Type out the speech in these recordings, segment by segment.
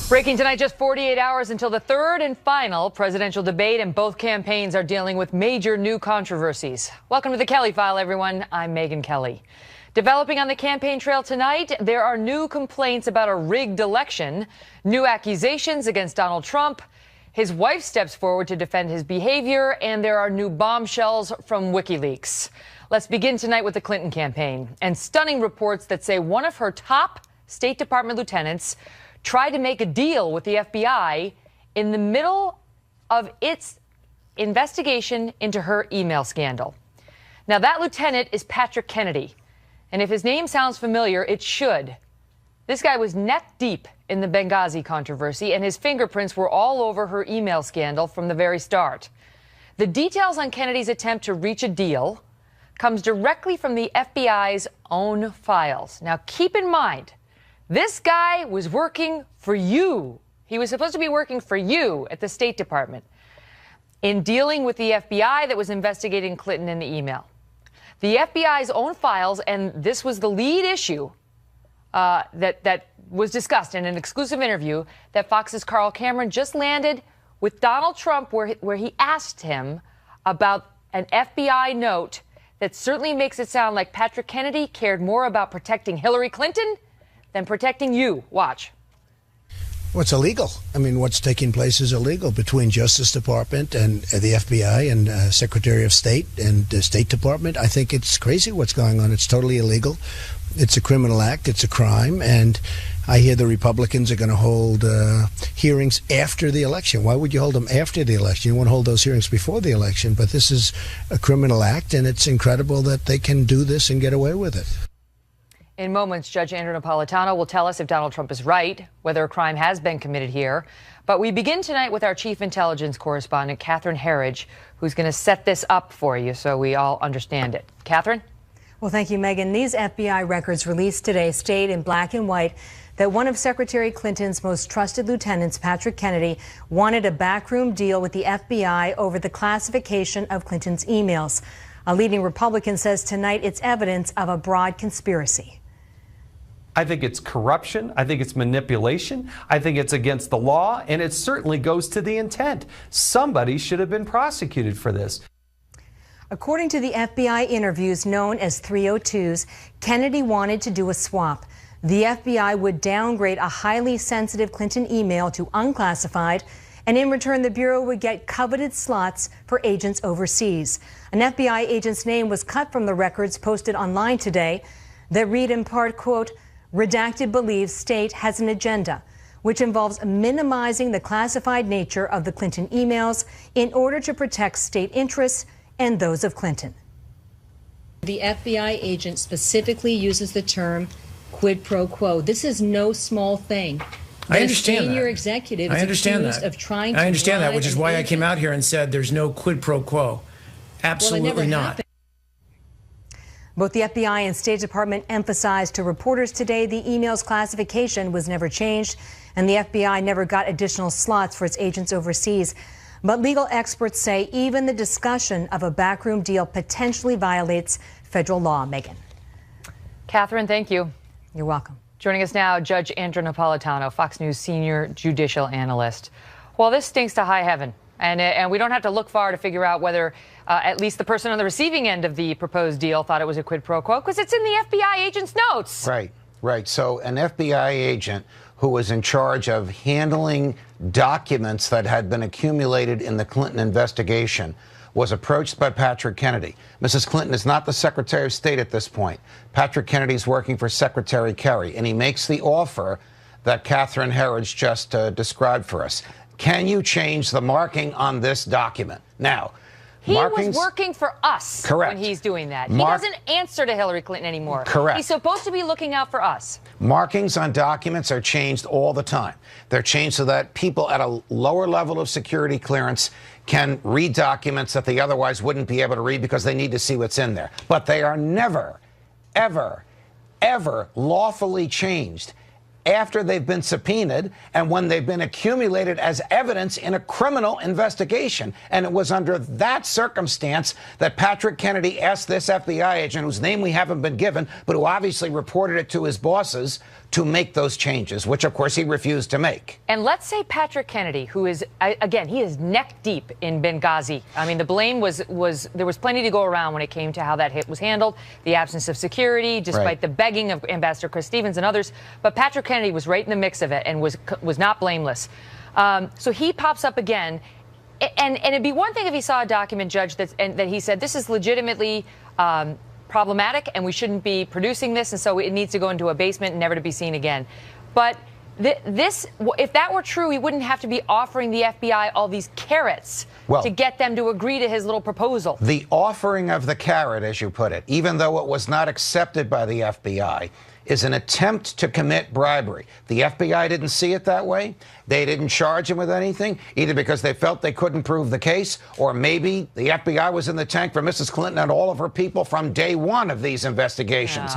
Breaking tonight, just 48 hours until the third and final presidential debate, and both campaigns are dealing with major new controversies. Welcome to the Kelly File, everyone. I'm Megyn Kelly. Developing on the campaign trail tonight, there are new complaints about a rigged election, new accusations against Donald Trump. His wife steps forward to defend his behavior, and there are new bombshells from Wikileaks. Let's begin tonight with the Clinton campaign and stunning reports that say one of her top State Department lieutenants tried to make a deal with the FBI in the middle of its investigation into her email scandal. Now, that lieutenant is Patrick Kennedy, and if his name sounds familiar, it should. This guy was neck deep in the Benghazi controversy, and his fingerprints were all over her email scandal from the very start. The details on Kennedy's attempt to reach a deal comes directly from the FBI's own files. Now, keep in mind, this guy was working for you. He was supposed to be working for you at the State Department in dealing with the FBI that was investigating Clinton in the email. The FBI's own files, and this was the lead issue that was discussed in an exclusive interview that Fox's Carl Cameron just landed with Donald Trump, where he asked him about an FBI note that certainly makes it sound like Patrick Kennedy cared more about protecting Hillary Clinton than protecting you. Watch. What's illegal? I mean, what's taking place is illegal between Justice Department and the FBI and Secretary of State and the State Department. I think it's crazy what's going on. It's totally illegal. It's a criminal act. It's a crime. And I hear the Republicans are going to hold hearings after the election. Why would you hold them after the election? You want to hold those hearings before the election. But this is a criminal act, and it's incredible that they can do this and get away with it. In moments, Judge Andrew Napolitano will tell us if Donald Trump is right, whether a crime has been committed here. But we begin tonight with our chief intelligence correspondent, Catherine Herridge, who's going to set this up for you so we all understand it. Catherine? Well, thank you, Megyn. These FBI records released today state in black and white that one of Secretary Clinton's most trusted lieutenants, Patrick Kennedy, wanted a backroom deal with the FBI over the classification of Clinton's emails. A leading Republican says tonight it's evidence of a broad conspiracy. I think it's corruption. I think it's manipulation. I think it's against the law, and it certainly goes to the intent. Somebody should have been prosecuted for this. According to the FBI interviews known as 302s, Kennedy wanted to do a swap. The FBI would downgrade a highly sensitive Clinton email to unclassified, and in return, the Bureau would get coveted slots for agents overseas. An FBI agent's name was cut from the records posted online today that read in part, quote, "Redacted believes state has an agenda, which involves minimizing the classified nature of the Clinton emails in order to protect state interests and those of Clinton." The FBI agent specifically uses the term quid pro quo. This is no small thing. I understand that. Senior executive I understand accused that. of trying to I understand that, which is why I agent. came out here and said there's no quid pro quo. Absolutely not. Happened. Both the FBI and State Department emphasized to reporters today the email's classification was never changed, and the FBI never got additional slots for its agents overseas. But legal experts say even the discussion of a backroom deal potentially violates federal law. Megyn. Catherine, thank you. You're welcome. Joining us now, Judge Andrew Napolitano, Fox News senior judicial analyst. Well, this stinks to high heaven, and we don't have to look far to figure out whether at least the person on the receiving end of the proposed deal thought it was a quid pro quo, because it's in the FBI agent's notes. Right. So an FBI agent who was in charge of handling documents that had been accumulated in the Clinton investigation was approached by Patrick Kennedy. Mrs. Clinton is not the Secretary of State at this point. Patrick Kennedy's working for Secretary Kerry, and he makes the offer that Catherine Herridge just described for us. Can you change the marking on this document? Now, he was working for us. Correct. When he's doing that. He doesn't answer to Hillary Clinton anymore. Correct. He's supposed to be looking out for us. Markings on documents are changed all the time. They're changed so that people at a lower level of security clearance can read documents that they otherwise wouldn't be able to read because they need to see what's in there. But they are never, ever, ever lawfully changed after they've been subpoenaed and when they've been accumulated as evidence in a criminal investigation. And it was under that circumstance that Patrick Kennedy asked this FBI agent, whose name we haven't been given, but who obviously reported it to his bosses, to make those changes, which, of course, he refused to make. And let's say Patrick Kennedy, who is, again, he is neck deep in Benghazi. I mean, the blame was there was plenty to go around when it came to how that hit was handled, the absence of security, despite the begging of Ambassador Chris Stevens and others. But Patrick Kennedy was right in the mix of it and was not blameless. So he pops up again. And it'd be one thing if he saw a document, Judge, that he said this is legitimately problematic and we shouldn't be producing this, and so it needs to go into a basement and never to be seen again. But if that were true, he wouldn't have to be offering the FBI all these carrots to get them to agree to his little proposal. The offering of the carrot, as you put it, even though it was not accepted by the FBI, is an attempt to commit bribery. The FBI didn't see it that way. They didn't charge him with anything, either because they felt they couldn't prove the case, or maybe the FBI was in the tank for Mrs. Clinton and all of her people from day one of these investigations.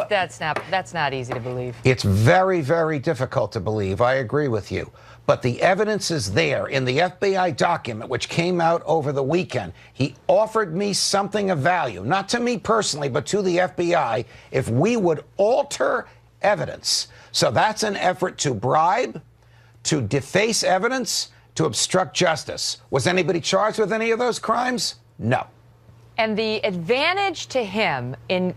That's not easy to believe. It's very, very difficult to believe. I agree with you. But the evidence is there in the FBI document, which came out over the weekend. He offered me something of value, not to me personally, but to the FBI, if we would alter evidence. So that's an effort to bribe, to deface evidence, to obstruct justice. Was anybody charged with any of those crimes? No. And the advantage to him in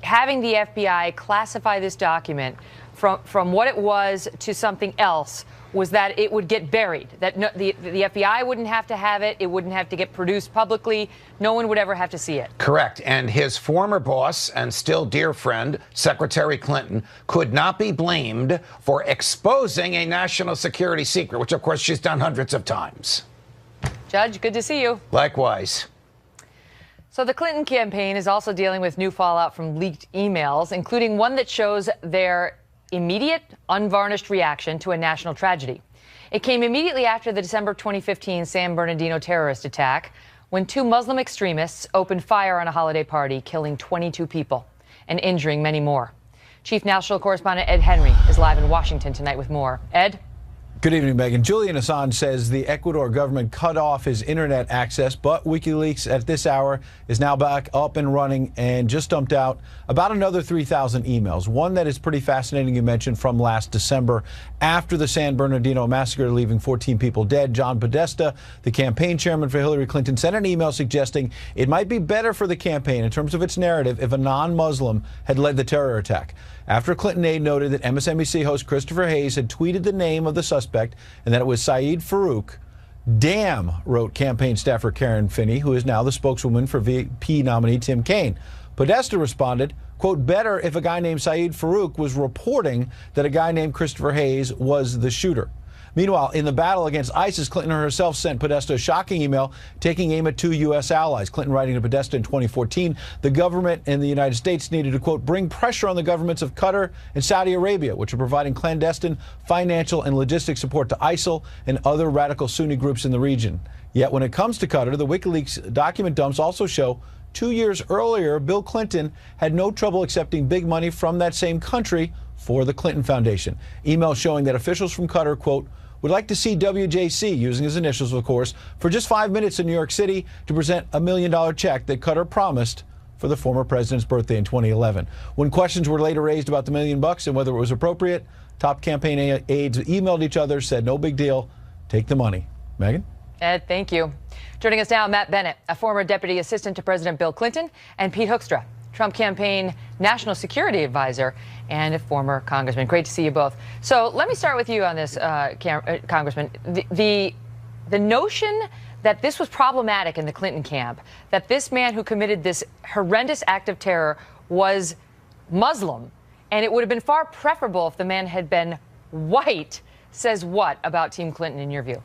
having the FBI classify this document from what it was to something else was that it would get buried, that the FBI wouldn't have to have it, it wouldn't have to get produced publicly, no one would ever have to see it. Correct. And his former boss and still dear friend, Secretary Clinton, could not be blamed for exposing a national security secret, which, of course, she's done hundreds of times. Judge, good to see you. Likewise. So the Clinton campaign is also dealing with new fallout from leaked emails, including one that shows their immediate, unvarnished reaction to a national tragedy. It came immediately after the December 2015 San Bernardino terrorist attack, when two Muslim extremists opened fire on a holiday party, killing 22 people and injuring many more. Chief National Correspondent Ed Henry is live in Washington tonight with more. Ed? Good evening, Megan. Julian Assange says the Ecuador government cut off his internet access, but Wikileaks at this hour is now back up and running and just dumped out about another 3,000 emails. One that is pretty fascinating, you mentioned, from last December after the San Bernardino massacre, leaving 14 people dead. John Podesta, the campaign chairman for Hillary Clinton, sent an email suggesting it might be better for the campaign in terms of its narrative if a non-Muslim had led the terror attack. After Clinton aide noted that MSNBC host Christopher Hayes had tweeted the name of the suspect and that it was Saeed Farouk, damn, wrote campaign staffer Karen Finney, who is now the spokeswoman for VP nominee Tim Kaine. Podesta responded, quote, better if a guy named Saeed Farouk was reporting that a guy named Christopher Hayes was the shooter. Meanwhile, in the battle against ISIS, Clinton herself sent Podesta a shocking email taking aim at two U.S. allies. Clinton writing to Podesta in 2014, the government in the United States needed to, quote, bring pressure on the governments of Qatar and Saudi Arabia, which are providing clandestine financial and logistic support to ISIL and other radical Sunni groups in the region. Yet when it comes to Qatar, the WikiLeaks document dumps also show 2 years earlier, Bill Clinton had no trouble accepting big money from that same country for the Clinton Foundation. Emails showing that officials from Qatar, quote, would like to see WJC, using his initials, of course, for just 5 minutes in New York City to present $1 million check that Qatar promised for the former president's birthday in 2011. When questions were later raised about the $1 million and whether it was appropriate, top campaign aides emailed each other, said no big deal, take the money. Megan? Ed, thank you. Joining us now, Matt Bennett, a former deputy assistant to President Bill Clinton, and Pete Hoekstra, Trump campaign national security advisor and a former congressman. Great to see you both. So let me start with you on this, Congressman. The notion that this was problematic in the Clinton camp, that this man who committed this horrendous act of terror was Muslim, and it would have been far preferable if the man had been white, says what about Team Clinton in your view?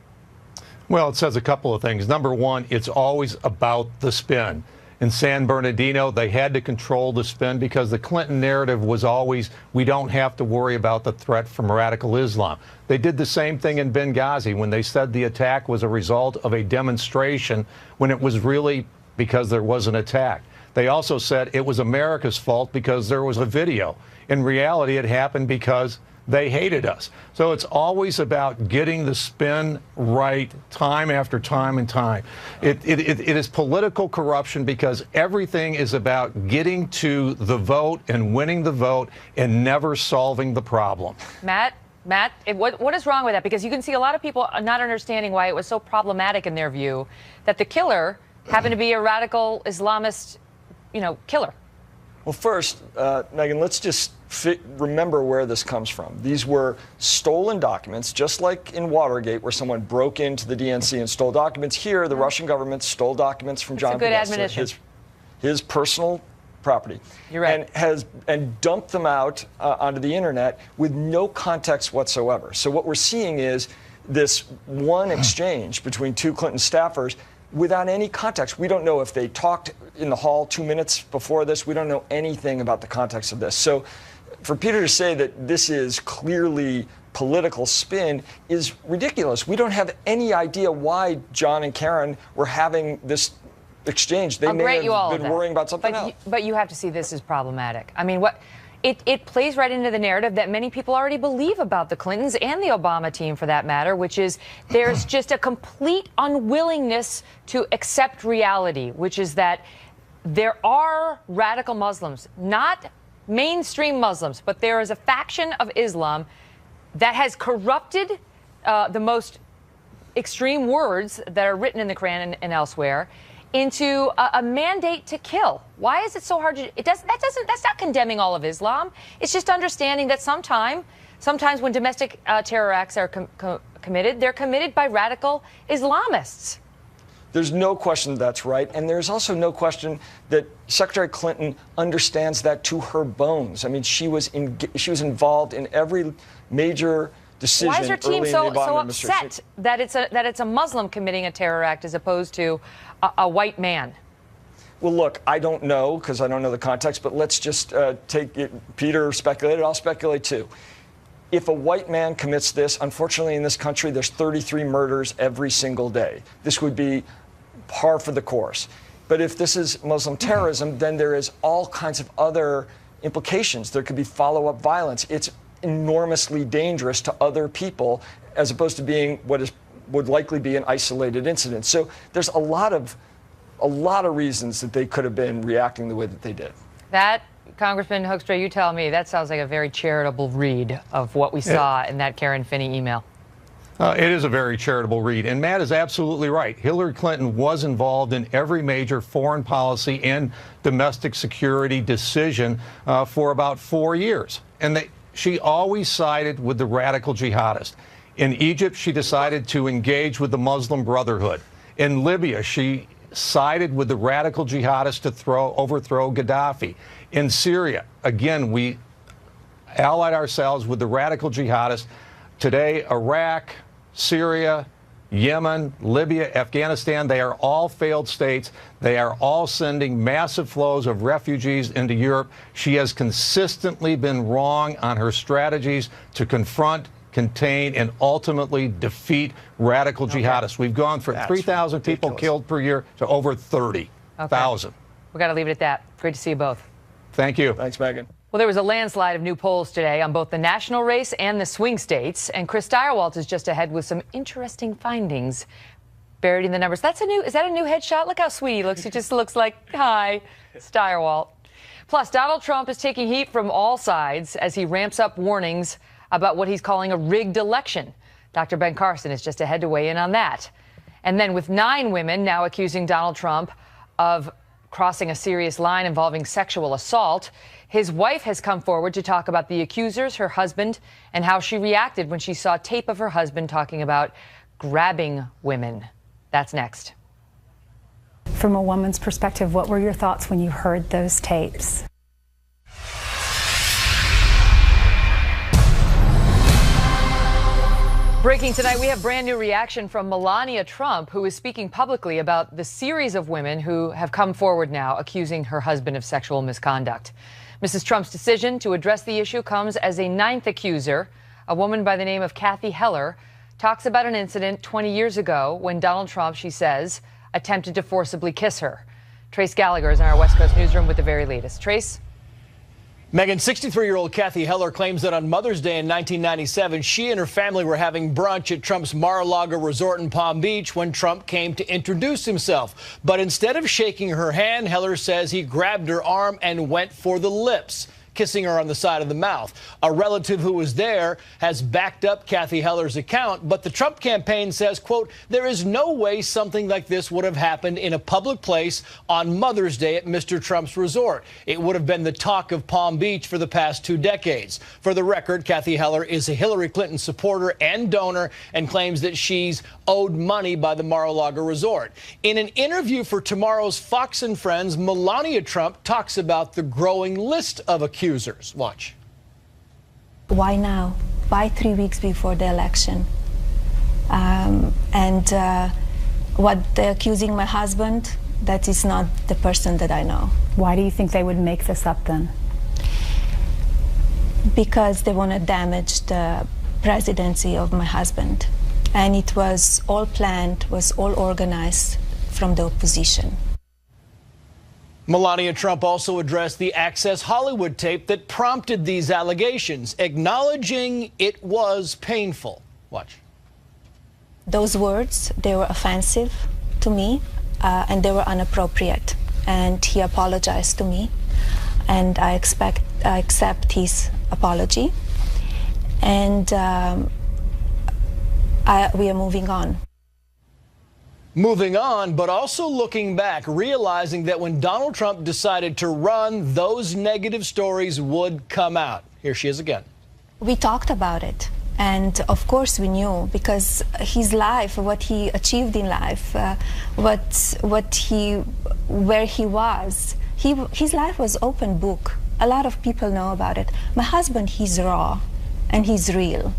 Well, it says a couple of things. Number one, it's always about the spin. In San Bernardino, they had to control the spin because the Clinton narrative was always, we don't have to worry about the threat from radical Islam. They did the same thing in Benghazi when they said the attack was a result of a demonstration when it was really because there was an attack. They also said it was America's fault because there was a video. In reality, it happened because they hated us. So it's always about getting the spin right time after time and time. It is political corruption because everything is about getting to the vote and winning the vote and never solving the problem. Matt, what is wrong with that? Because you can see a lot of people not understanding why it was so problematic in their view that the killer happened to be a radical Islamist, killer. Well, first, Megan, let's just remember where this comes from. These were stolen documents, just like in Watergate, where someone broke into the DNC and stole documents. Here, the Russian government stole documents from John Podesta, his personal property. You're right. And dumped them out onto the internet with no context whatsoever. So what we're seeing is this one exchange between two Clinton staffers without any context. We don't know if they talked in the hall 2 minutes before this. We don't know anything about the context of this. So for Peter to say that this is clearly political spin is ridiculous. We don't have any idea why John and Karen were having this exchange. They may have been worrying about something else. But you have to see this as problematic. I mean, it plays right into the narrative that many people already believe about the Clintons and the Obama team, for that matter, which is there's just a complete unwillingness to accept reality, which is that there are radical Muslims, not mainstream Muslims, but there is a faction of Islam that has corrupted the most extreme words that are written in the Quran and elsewhere into a mandate to kill. Why is it so hard to? That's not condemning all of Islam. It's just understanding that sometimes when domestic terror acts are committed, they're committed by radical Islamists. There's no question that's right, and there's also no question that Secretary Clinton understands that to her bones. I mean, she was involved in every major decision. Why is her team so upset that it's a Muslim committing a terror act as opposed to a white man? Well, look, I don't know because I don't know the context, but let's just take it. Peter speculated. I'll speculate too. If a white man commits this, unfortunately in this country, there's 33 murders every single day. This would be par for the course. But if this is Muslim terrorism, then there is all kinds of other implications. There could be follow-up violence. It's enormously dangerous to other people as opposed to being what would likely be an isolated incident. So there's a lot of reasons that they could have been reacting the way that they did. That, Congressman Hoekstra, you tell me, that sounds like a very charitable read of what we saw in that Karen Finney email. It is a very charitable read, and Matt is absolutely right. Hillary Clinton was involved in every major foreign policy and domestic security decision for about 4 years, and she always sided with the radical jihadists. In Egypt, she decided to engage with the Muslim Brotherhood. In Libya, she sided with the radical jihadists to overthrow Gaddafi. In Syria, again, we allied ourselves with the radical jihadists. Today, Iraq, Syria, Yemen, Libya, Afghanistan, they are all failed states. They are all sending massive flows of refugees into Europe. She has consistently been wrong on her strategies to confront, contain, and ultimately defeat radical jihadists. We've gone from 3,000 people killed per year to over 30,000. We got to leave it at that. Great to see you both. Thank you. Thanks, Megan. Well, there was a landslide of new polls today on both the national race and the swing states, and Chris Stirewalt is just ahead with some interesting findings buried in the numbers. Is that a new headshot? Look how sweet he looks. He just looks like, hi, Stirewalt. Plus, Donald Trump is taking heat from all sides as he ramps up warnings about what he's calling a rigged election. Dr. Ben Carson is just ahead to weigh in on that. And then with 9 women now accusing Donald Trump of crossing a serious line involving sexual assault, his wife has come forward to talk about the accusers, her husband, and how she reacted when she saw tape of her husband talking about grabbing women. That's next. From a woman's perspective, what were your thoughts when you heard those tapes? Breaking tonight, we have brand new reaction from Melania Trump, who is speaking publicly about the series of women who have come forward now accusing her husband of sexual misconduct. Mrs. Trump's decision to address the issue comes as a 9th accuser, a woman by the name of Kathy Heller, talks about an incident 20 years ago when Donald Trump, she says, attempted to forcibly kiss her. Trace Gallagher is in our West Coast newsroom with the very latest. Trace? Megan, 63-year-old Kathy Heller claims that on Mother's Day in 1997, she and her family were having brunch at Trump's Mar-a-Lago resort in Palm Beach when Trump came to introduce himself. But instead of shaking her hand, Heller says he grabbed her arm and went for the lips, kissing her on the side of the mouth. A relative who was there has backed up Kathy Heller's account, but the Trump campaign says, quote, there is no way something like this would have happened in a public place on Mother's Day at Mr. Trump's resort. It would have been the talk of Palm Beach for the past 2 decades. For the record, Kathy Heller is a Hillary Clinton supporter and donor and claims that she's owed money by the Mar-a-Lago resort. In an interview for tomorrow's Fox and Friends, Melania Trump talks about the growing list of accusers. Watch. Why now? Why 3 weeks before the election? What they're accusing my husband, that is not the person that I know. Why do you think they would make this up then? Because they want to damage the presidency of my husband. And it was all planned, was all organized from the opposition. Melania Trump also addressed the Access Hollywood tape that prompted these allegations, acknowledging it was painful. Watch. Those words, they were offensive to me, and they were inappropriate. And he apologized to me, and I accept his apology. And we are moving on. Moving on, but also looking back, realizing that when Donald Trump decided to run, those negative stories would come out. Here she is again. We talked about it. And of course we knew, because his life, what he achieved in life, where he was, his life was open book. A lot of people know about it. My husband, he's raw and he's real.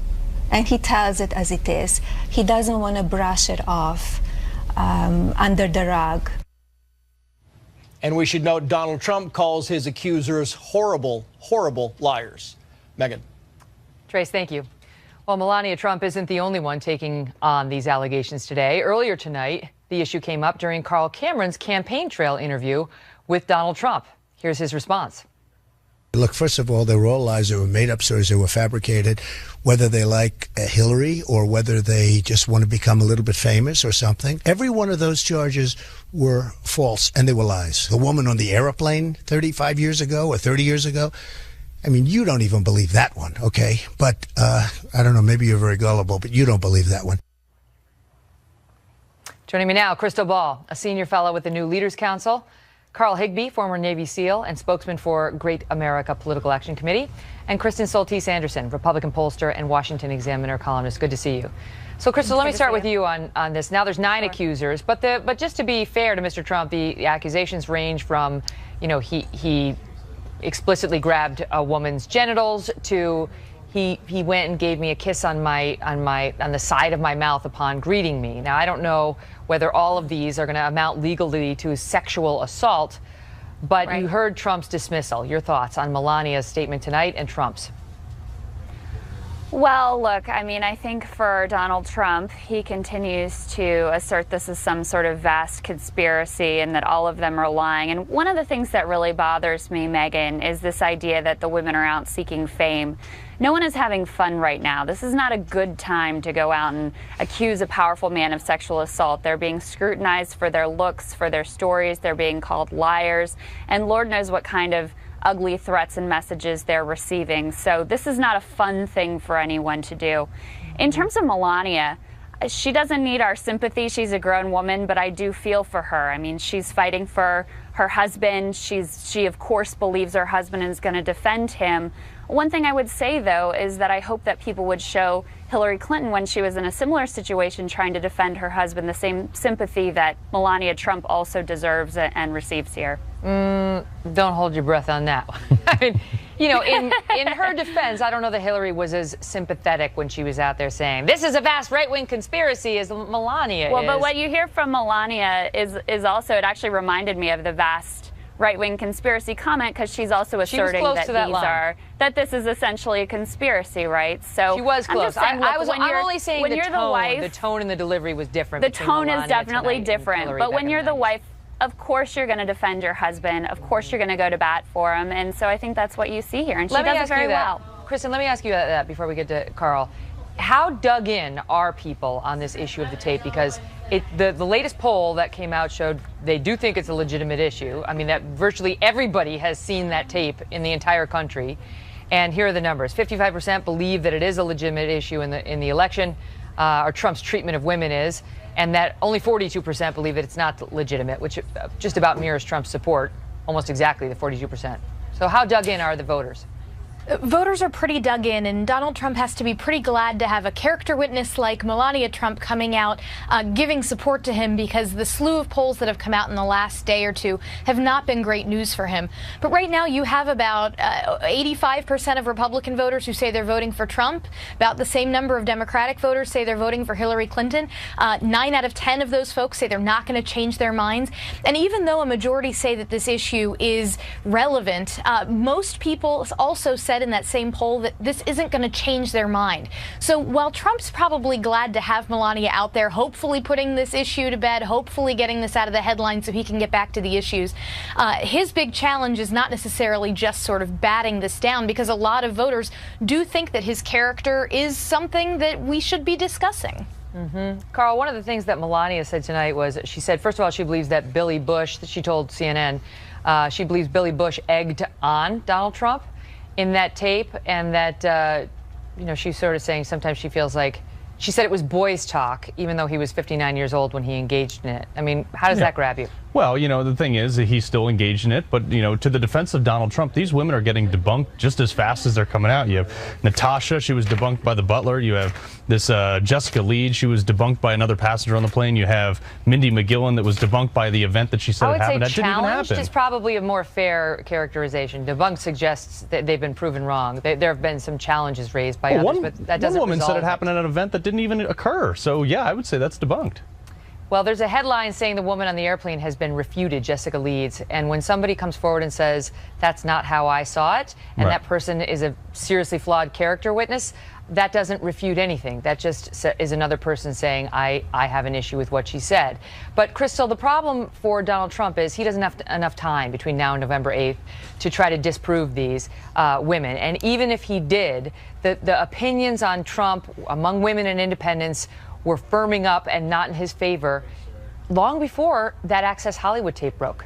And he tells it as it is. He doesn't want to brush it off under the rug. And we should note Donald Trump calls his accusers horrible, horrible liars. Megan. Trace, thank you. Well, Melania Trump isn't the only one taking on these allegations today. Earlier tonight, the issue came up during Carl Cameron's campaign trail interview with Donald Trump. Here's his response. Look, first of all, they were all lies. They were made up stories. They were fabricated, whether they like Hillary or whether they just want to become a little bit famous or something. Every one of those charges were false, and they were lies. The woman on the airplane 35 years ago or 30 years ago, I mean, you don't even believe that one, okay? But I don't know, maybe you're very gullible, but you don't believe that one. Joining me now, Crystal Ball, a senior fellow with the New Leaders Council. Carl Higbee, former Navy SEAL and spokesman for Great America Political Action Committee, and Kristen Soltise-Anderson, Republican pollster and Washington Examiner columnist. Good to see you. So, Crystal, let me start with you on this. Now, there's 9 accusers, but just to be fair to Mr. Trump, the accusations range from, you know, he explicitly grabbed a woman's genitals to he went and gave me a kiss on the side of my mouth upon greeting me. Now, I don't know whether all of these are going to amount legally to sexual assault, but right. You heard Trump's dismissal. Your thoughts on Melania's statement tonight and Trump's? Well, look, I mean, I think for Donald Trump, he continues to assert this is some sort of vast conspiracy and that all of them are lying. And one of the things that really bothers me, Megan, is this idea that the women are out seeking fame. No one is having fun right now. This is not a good time to go out and accuse a powerful man of sexual assault. They're being scrutinized for their looks, for their stories. They're being called liars. And Lord knows what kind of ugly threats and messages they're receiving. So this is not a fun thing for anyone to do. In terms of Melania, she doesn't need our sympathy. She's a grown woman, but I do feel for her. I mean, she's fighting for her husband. She of course believes her husband is going to defend him. One thing I would say, though, is that I hope that people would show Hillary Clinton, when she was in a similar situation trying to defend her husband, the same sympathy that Melania Trump also deserves and receives here. Don't hold your breath on that. I mean, you know, in her defense, I don't know that Hillary was as sympathetic when she was out there saying, this is a vast right-wing conspiracy as Melania is. Well, but what you hear from Melania is also, it actually reminded me of the vast right-wing conspiracy comment, because she's also asserting that this is essentially a conspiracy, right? So she was close. I'm only saying the tone and the delivery was different. The tone is definitely different. But when you're the wife of course you're going to defend your husband. Of course you're going to go to bat for him. And so I think that's what you see here. And she does it very well. Kristen, let me ask you that before we get to Carl. How dug in are people on this issue of the tape? Because the latest poll that came out showed they do think it's a legitimate issue. I mean, that virtually everybody has seen that tape in the entire country. And here are the numbers. 55% believe that it is a legitimate issue in the election, or Trump's treatment of women is, and that only 42% believe that it's not legitimate, which just about mirrors Trump's support, almost exactly the 42%. So how dug in are the voters? Voters are pretty dug in, and Donald Trump has to be pretty glad to have a character witness like Melania Trump coming out, giving support to him, because the slew of polls that have come out in the last day or two have not been great news for him. But right now you have about 85% of Republican voters who say they're voting for Trump. About the same number of Democratic voters say they're voting for Hillary Clinton. 9 out of 10 of those folks say they're not going to change their minds. And even though a majority say that this issue is relevant, most people also said in that same poll that this isn't going to change their mind. So while Trump's probably glad to have Melania out there, hopefully putting this issue to bed, hopefully getting this out of the headlines so he can get back to the issues, his big challenge is not necessarily just sort of batting this down, because a lot of voters do think that his character is something that we should be discussing. Carl, one of the things that Melania said tonight was, she said, first of all, she believes that Billy Bush, she told CNN, she believes Billy Bush egged on Donald Trump in that tape, and that, she's sort of saying sometimes she feels like, she said it was boys talk, even though he was 59 years old when he engaged in it. I mean, how does that grab you? Well, the thing is that he's still engaged in it, but, to the defense of Donald Trump, these women are getting debunked just as fast as they're coming out. You have Natasha, she was debunked by the butler. You have this Jessica Leeds, she was debunked by another passenger on the plane. You have Mindy McGillen that was debunked by the event that she said happened. That didn't even happen. Challenged is probably a more fair characterization. Debunked suggests that they've been proven wrong. There have been some challenges raised by others, but that doesn't resolve it. One woman said it happened at an event that didn't even occur. So, yeah, I would say that's debunked. Well, there's a headline saying the woman on the airplane has been refuted, Jessica Leeds. And when somebody comes forward and says, that's not how I saw it, and that person is a seriously flawed character witness, that doesn't refute anything. That just is another person saying, I have an issue with what she said. But, Crystal, the problem for Donald Trump is he doesn't have enough time between now and November 8th to try to disprove these women. And even if he did, the opinions on Trump among women and independents were firming up and not in his favor long before that Access Hollywood tape broke.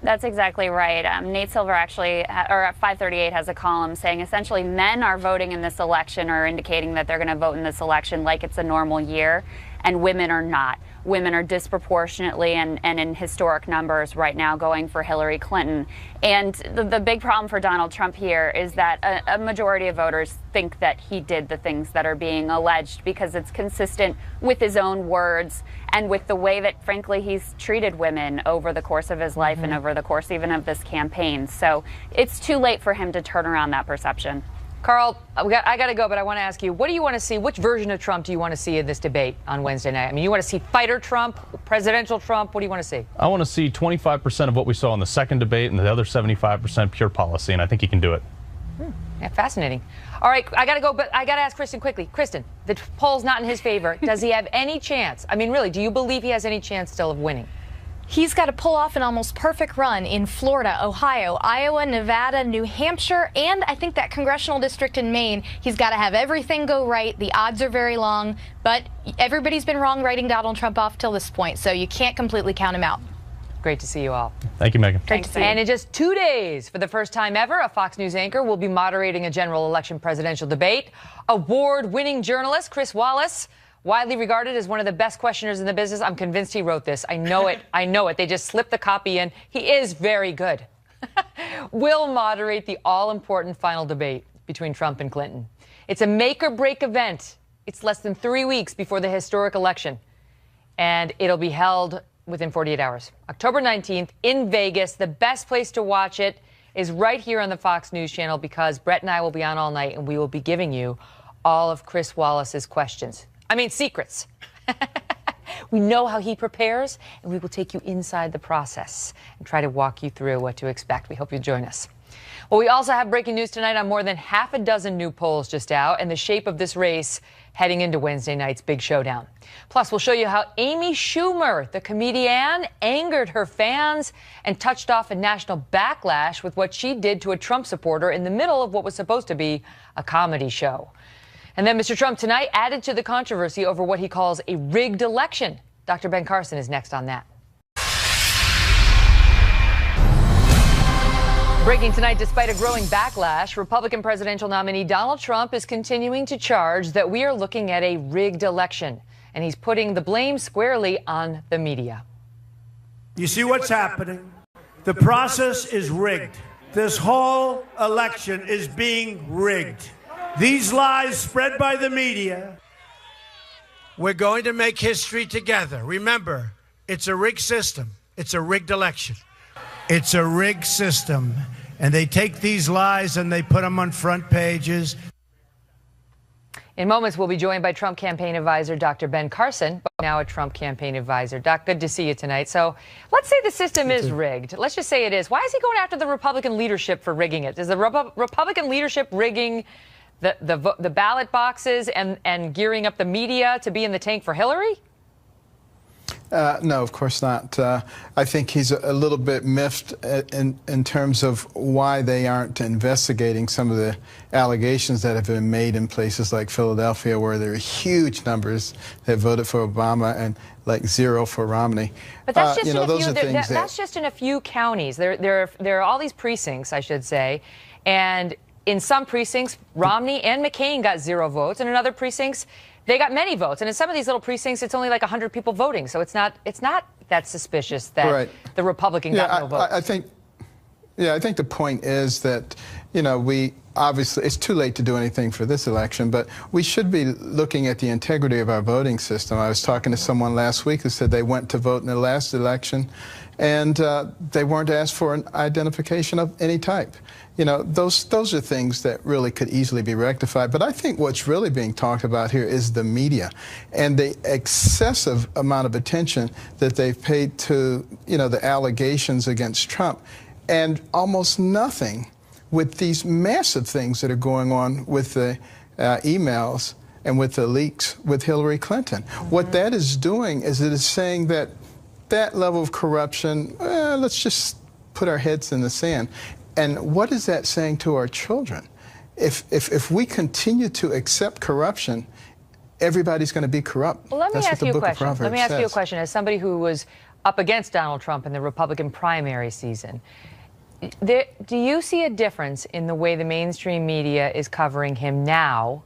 That's exactly right. Nate Silver actually, or at 538, has a column saying essentially men are voting in this election, or indicating that they're going to vote in this election like it's a normal year, and women are not. Women are disproportionately and in historic numbers right now going for Hillary Clinton. And the big problem for Donald Trump here is that a majority of voters think that he did the things that are being alleged, because it's consistent with his own words and with the way that, frankly, he's treated women over the course of his life and over the course even of this campaign. So it's too late for him to turn around that perception. Carl, I got to go, but I want to ask you, what do you want to see? Which version of Trump do you want to see in this debate on Wednesday night? I mean, you want to see fighter Trump, presidential Trump? What do you want to see? I want to see 25% of what we saw in the second debate and the other 75% pure policy, and I think he can do it. Yeah, fascinating. All right, I got to go, but I got to ask Kristen quickly. Kristen, the poll's not in his favor. Does he have any chance? I mean, really, do you believe he has any chance still of winning? He's got to pull off an almost perfect run in Florida, Ohio, Iowa, Nevada, New Hampshire, and I think that congressional district in Maine. He's got to have everything go right. The odds are very long, but everybody's been wrong writing Donald Trump off till this point, so you can't completely count him out. Great to see you all. Thank you, Megan. Great to see you. And in just 2 days, for the first time ever, a Fox News anchor will be moderating a general election presidential debate. Award-winning journalist Chris Wallace, widely regarded as one of the best questioners in the business. I'm convinced he wrote this. I know it. I know it. They just slipped the copy in. He is very good. Will moderate the all-important final debate between Trump and Clinton. It's a make-or-break event. It's less than 3 weeks before the historic election, and it'll be held within 48 hours. October 19th in Vegas. The best place to watch it is right here on the Fox News channel, because Brett and I will be on all night, and we will be giving you all of Chris Wallace's questions. I mean, secrets. We know how he prepares, and we will take you inside the process and try to walk you through what to expect. We hope you join us. Well, we also have breaking news tonight on more than half a dozen new polls just out and the shape of this race heading into Wednesday night's big showdown. Plus, we'll show you how Amy Schumer, the comedian, angered her fans and touched off a national backlash with what she did to a Trump supporter in the middle of what was supposed to be a comedy show. And then Mr. Trump tonight added to the controversy over what he calls a rigged election. Dr. Ben Carson is next on that. Breaking tonight, despite a growing backlash, Republican presidential nominee Donald Trump is continuing to charge that we are looking at a rigged election, and he's putting the blame squarely on the media. You see what's happening? The process is rigged. This whole election is being rigged. These lies spread by the media. We're going to make history together. Remember, it's a rigged system. It's a rigged election. It's a rigged system, and they take these lies and they put them on front pages. In moments, we'll be joined by Trump campaign advisor Dr. Ben Carson, but now a Trump campaign advisor. Doc, good to see you tonight. So let's say the system is rigged. Let's just say it is. Why is he going after the Republican leadership for rigging it? Is the Republican leadership rigging the ballot boxes and gearing up the media to be in the tank for Hillary? No, of course not. I think he's a little bit miffed in terms of why they aren't investigating some of the allegations that have been made in places like Philadelphia, where there are huge numbers that voted for Obama and like zero for Romney. But that's just that's just in a few counties. There are all these precincts, I should say, and in some precincts, Romney and McCain got 0 votes, and in other precincts, they got many votes. And in some of these little precincts, it's only like 100 people voting. So it's not that suspicious that the Republican got no votes. I think the point is that, we obviously, it's too late to do anything for this election, but we should be looking at the integrity of our voting system. I was talking to someone last week who said they went to vote in the last election and they weren't asked for an identification of any type. Those are things that really could easily be rectified. But I think what's really being talked about here is the media and the excessive amount of attention that they've paid to, the allegations against Trump, and almost nothing with these massive things that are going on with the emails and with the leaks with Hillary Clinton. Mm-hmm. What that is doing is it is saying that level of corruption, let's just put our heads in the sand. And what is that saying to our children? If we continue to accept corruption, everybody's going to be corrupt. Well, let me ask you a question. As somebody who was up against Donald Trump in the Republican primary season, do you see a difference in the way the mainstream media is covering him now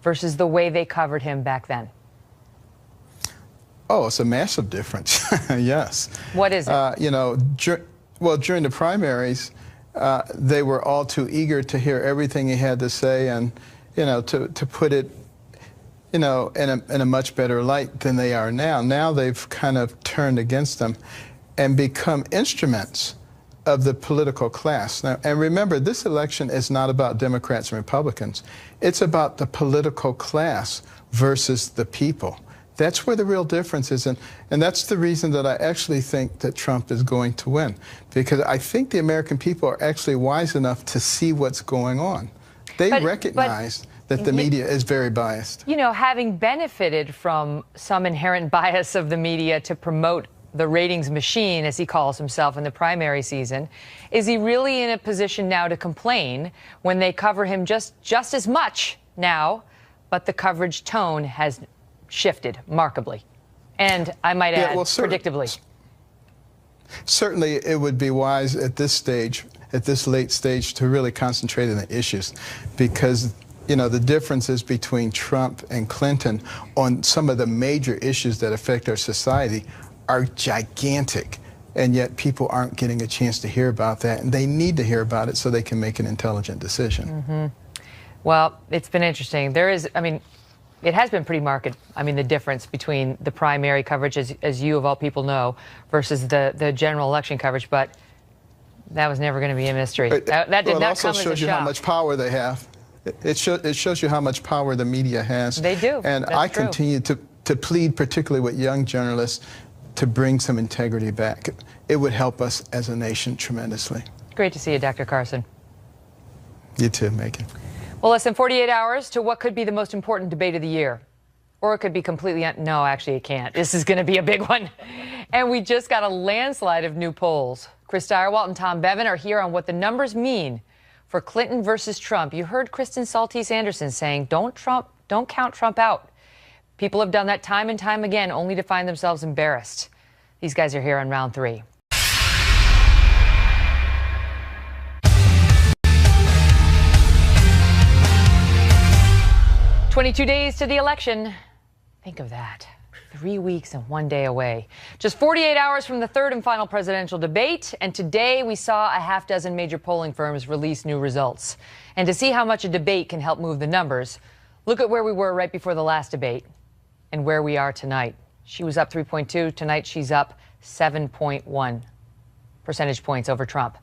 versus the way they covered him back then? Oh, it's a massive difference. Yes. What is it? During the primaries, they were all too eager to hear everything he had to say and, to put it, in a much better light than they are now. Now they've kind of turned against them and become instruments of the political class. Now, and remember, this election is not about Democrats and Republicans. It's about the political class versus the people. That's where the real difference is, and that's the reason that I actually think that Trump is going to win, because I think the American people are actually wise enough to see what's going on. They recognize that the media is very biased. Having benefited from some inherent bias of the media to promote the ratings machine, as he calls himself, in the primary season, is he really in a position now to complain when they cover him just as much now, but the coverage tone has shifted markedly, and I might add, predictably? Certainly, it would be wise at this stage, at this late stage, to really concentrate on the issues, because the differences between Trump and Clinton on some of the major issues that affect our society are gigantic, and yet people aren't getting a chance to hear about that, and they need to hear about it so they can make an intelligent decision. Mm-hmm. Well, it's been interesting. It has been pretty marked. The difference between the primary coverage, as you of all people know, versus the general election coverage. But that was never going to be a mystery. That did not come as a shock. It also shows you how much power they have. It shows you how much power the media has. They do. And I continue to plead, particularly with young journalists, to bring some integrity back. It would help us as a nation tremendously. Great to see you, Dr. Carson. You too, Megan. Well, less than 48 hours to what could be the most important debate of the year. Or it could be completely, no, actually it can't. This is going to be a big one. And we just got a landslide of new polls. Chris Direwalt and Tom Bevan are here on what the numbers mean for Clinton versus Trump. You heard Kristen Saltese Anderson saying, don't count Trump out. People have done that time and time again, only to find themselves embarrassed. These guys are here on round 3. "22 days to the election." Think of that. 3 weeks and 1 day away. Just 48 hours from the third and final presidential debate. And today we saw a half dozen major polling firms release new results. And to see how much a debate can help move the numbers, look at where we were right before the last debate and where we are tonight. She was up 3.2. Tonight she's up 7.1 percentage points over Trump.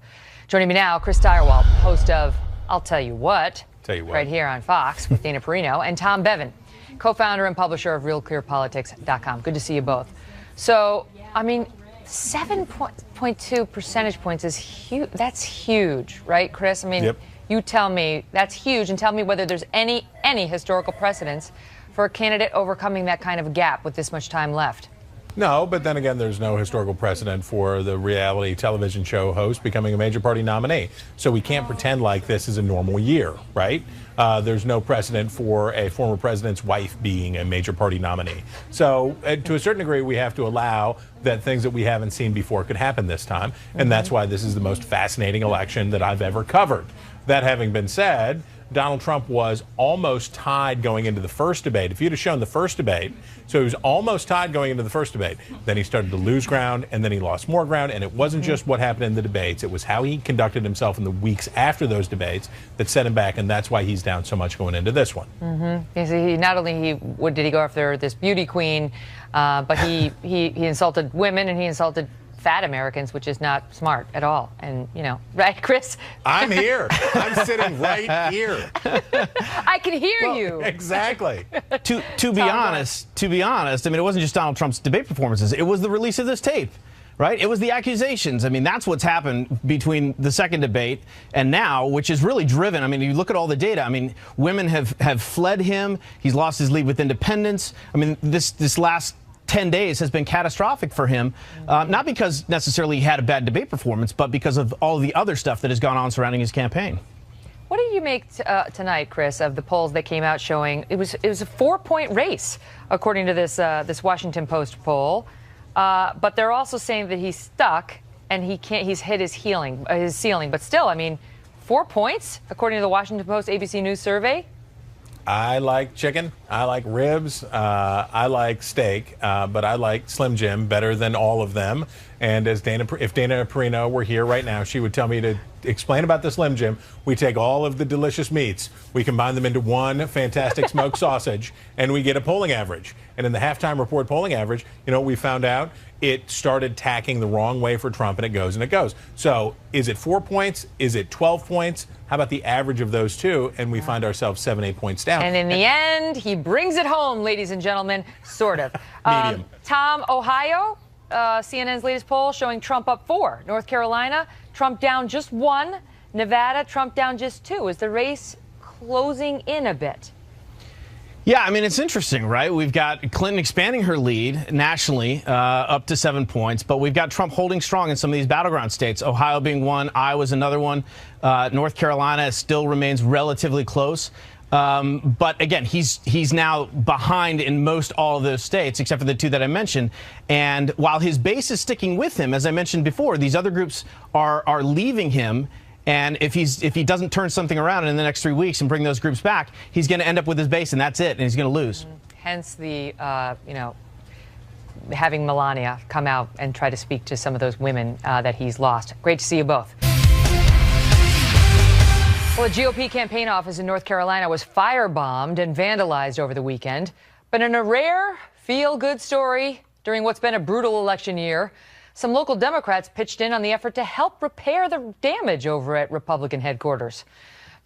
Joining me now, Chris Direwalt, host of I'll Tell You What. Right here on Fox with Dana Perino, and Tom Bevan, co-founder and publisher of RealClearPolitics.com. Good to see you both. So, I mean, 7.2 percentage points is huge. That's huge, right, Chris? I mean, You tell me that's huge, and tell me whether there's any historical precedence for a candidate overcoming that kind of gap with this much time left. No, but then again, there's no historical precedent for the reality television show host becoming a major party nominee. So we can't pretend like this is a normal year, right? There's no precedent for a former president's wife being a major party nominee. So to a certain degree, we have to allow that things that we haven't seen before could happen this time. And that's why this is the most fascinating election that I've ever covered. That having been said, Donald Trump was almost tied going into the first debate. If you'd have shown the first debate, so he was almost tied going into the first debate. Then he started to lose ground, and then he lost more ground. And it wasn't just what happened in the debates. It was how he conducted himself in the weeks after those debates that set him back, and that's why he's down so much going into this one. He not only did he go after this beauty queen, but he insulted women, and he insulted fat Americans, which is not smart at all. And, right, Chris? I'm here. I'm sitting right here. I can hear you. Exactly. To be honest, I mean, it wasn't just Donald Trump's debate performances. It was the release of this tape. Right? It was the accusations. I mean, that's what's happened between the second debate and now, which is really driven. I mean, you look at all the data. I mean, women have fled him. He's lost his lead with independents. I mean, this last 10 days has been catastrophic for him, not because necessarily he had a bad debate performance, but because of all the other stuff that has gone on surrounding his campaign. What do you make tonight, Chris, of the polls that came out showing it was a 4-point race, according to this Washington Post poll, but they're also saying that he's stuck and he's hit his ceiling. But still, I mean, 4 points, according to the Washington Post ABC News survey. I like chicken. I like ribs. I like steak. But I like Slim Jim better than all of them. And if Dana Perino were here right now, she would tell me to explain about the Slim Jim. We take all of the delicious meats, we combine them into one fantastic smoked sausage, and we get a polling average. And in the halftime report polling average, what we found out? It started tacking the wrong way for Trump, and it goes and it goes. So is it 4 points? Is it 12 points? How about the average of those two? And we find ourselves 7-8 points down. And in the end, he brings it home, ladies and gentlemen, sort of. Medium. Tom, Ohio, CNN's latest poll showing Trump up 4. North Carolina, Trump down just 1. Nevada, Trump down just 2. Is the race closing in a bit? Yeah, I mean, it's interesting, right? We've got Clinton expanding her lead nationally up to 7 points, but we've got Trump holding strong in some of these battleground states, Ohio being one, Iowa's another one. North Carolina still remains relatively close. But again, he's now behind in most all of those states, except for the two that I mentioned. And while his base is sticking with him, as I mentioned before, these other groups are leaving him. And if he doesn't turn something around in the next 3 weeks and bring those groups back, he's going to end up with his base, and that's it, and he's going to lose. Hence the, having Melania come out and try to speak to some of those women that he's lost. Great to see you both. Well, a GOP campaign office in North Carolina was firebombed and vandalized over the weekend. But in a rare feel-good story during what's been a brutal election year, some local Democrats pitched in on the effort to help repair the damage over at Republican headquarters.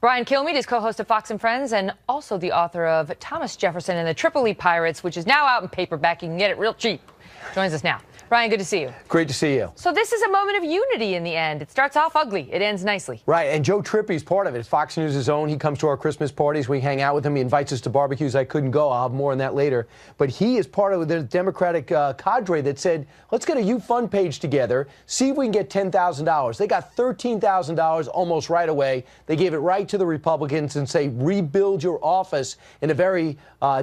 Brian Kilmeade is co-host of Fox & Friends and also the author of Thomas Jefferson and the Tripoli Pirates, which is now out in paperback. You can get it real cheap joins us now. Brian, good to see you. Great to see you. So this is a moment of unity in the end. It starts off ugly. It ends nicely. Right, and Joe Trippy's part of it. Fox News' own. He comes to our Christmas parties. We hang out with him. He invites us to barbecues. I couldn't go. I'll have more on that later. But he is part of the Democratic cadre that said, let's get a YouFund page together, see if we can get $10,000. They got $13,000 almost right away. They gave it right to the Republicans and say, rebuild your office in a very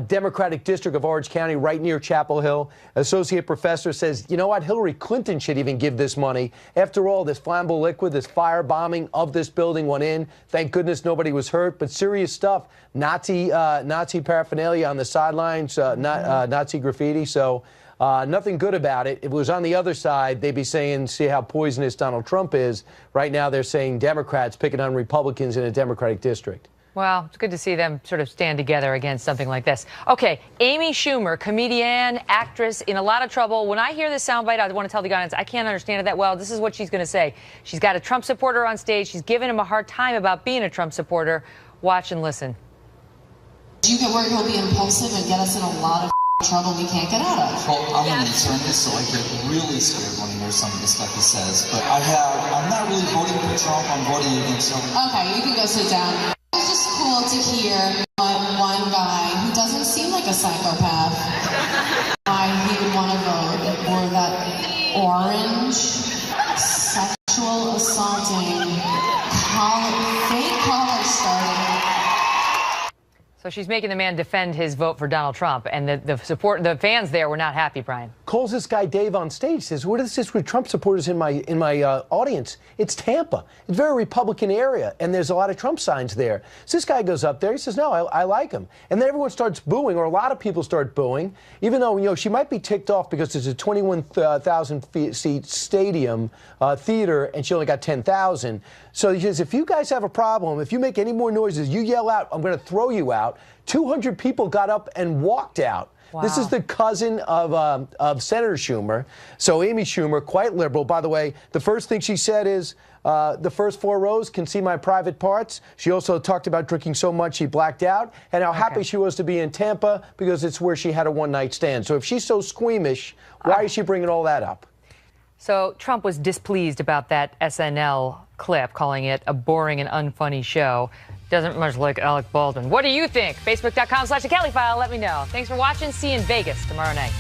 Democratic district of Orange County, right near Chapel Hill. Associate professor says, you know what, Hillary Clinton should even give this money. After all, this flammable liquid, this firebombing of this building went in. Thank goodness nobody was hurt, but serious stuff. Nazi paraphernalia on the sidelines, Nazi graffiti. So nothing good about it. If it was on the other side, they'd be saying, see how poisonous Donald Trump is. Right now, they're saying Democrats picking on Republicans in a Democratic district. Well, it's good to see them sort of stand together against something like this. Okay, Amy Schumer, comedian, actress, in a lot of trouble. When I hear this soundbite, I want to tell the audience I can't understand it that well. This is what she's going to say. She's got a Trump supporter on stage. She's giving him a hard time about being a Trump supporter. Watch and listen. Do you get worried he'll be impulsive and get us in a lot of trouble we can't get out of? Well, I'm an attorney, so I get really scared when I hear some of the stuff he says. But I'm not really voting for Trump. I'm voting against him. Okay, you can go sit down. It's just cool to hear one guy who doesn't seem like a psychopath why he would want to vote for that orange sexual assaulting fake college starting. So she's making the man defend his vote for Donald Trump, and the fans there were not happy, Brian. Calls this guy Dave on stage, says, what is this with Trump supporters in my audience? It's Tampa. It's a very Republican area, and there's a lot of Trump signs there. So this guy goes up there, he says, no, I like him. And then everyone starts booing, or a lot of people start booing, even though, you know, she might be ticked off because it's a 21,000-seat stadium theater, and she only got 10,000. So he says, if you guys have a problem, if you make any more noises, you yell out, I'm going to throw you out. 200 people got up and walked out. Wow. This is the cousin of Senator Schumer. So Amy Schumer, quite liberal. By the way, the first thing she said is, the first 4 rows can see my private parts. She also talked about drinking so much she blacked out, and how happy she was to be in Tampa because it's where she had a one-night stand. So if she's so squeamish, why is she bringing all that up? So Trump was displeased about that SNL clip, calling it a boring and unfunny show. Doesn't much like Alec Baldwin. What do you think? Facebook.com/The Kelly File. Let me know. Thanks for watching. See you in Vegas tomorrow night.